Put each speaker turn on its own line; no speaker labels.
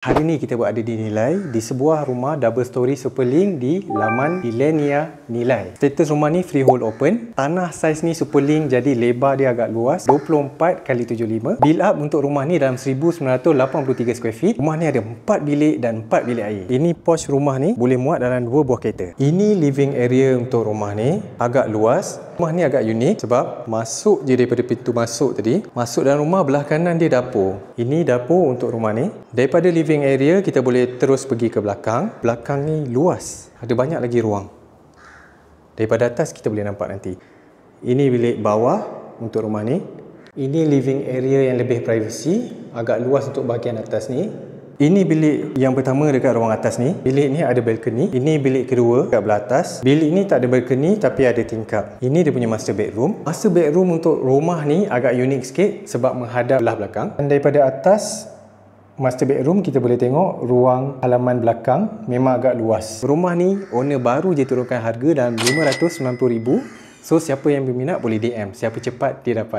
Hari ni kita berada di Nilai, di sebuah rumah double story Superlink di laman Ilenia Nilai. Status rumah ni freehold open. Tanah saiz ni Superlink, jadi lebar dia agak luas, 24x75. Build up untuk rumah ni dalam 1983 square feet. Rumah ni ada 4 bilik dan 4 bilik air. Ini porch rumah ni boleh muat dalam 2 buah kereta. Ini living area untuk rumah ni, agak luas. Rumah ni agak unik sebab masuk je daripada pintu masuk tadi. Masuk dalam rumah, belah kanan dia dapur. Ini dapur untuk rumah ni. Daripada living area kita boleh terus pergi ke belakang. Belakang ni luas, ada banyak lagi ruang. Daripada atas kita boleh nampak nanti. Ini bilik bawah untuk rumah ni. Ini living area yang lebih privacy, agak luas untuk bahagian atas ni. Ini bilik yang pertama dekat ruang atas ni. Bilik ni ada balcony. Ini bilik kedua dekat belah atas. Bilik ni tak ada balcony tapi ada tingkap. Ini dia punya master bedroom. Master bedroom untuk rumah ni agak unik sikit sebab menghadap belah belakang. Dan daripada atas master bedroom kita boleh tengok ruang halaman belakang memang agak luas. Rumah ni owner baru je turunkan harga dalam RM590,000. So siapa yang berminat boleh DM. Siapa cepat dia dapat.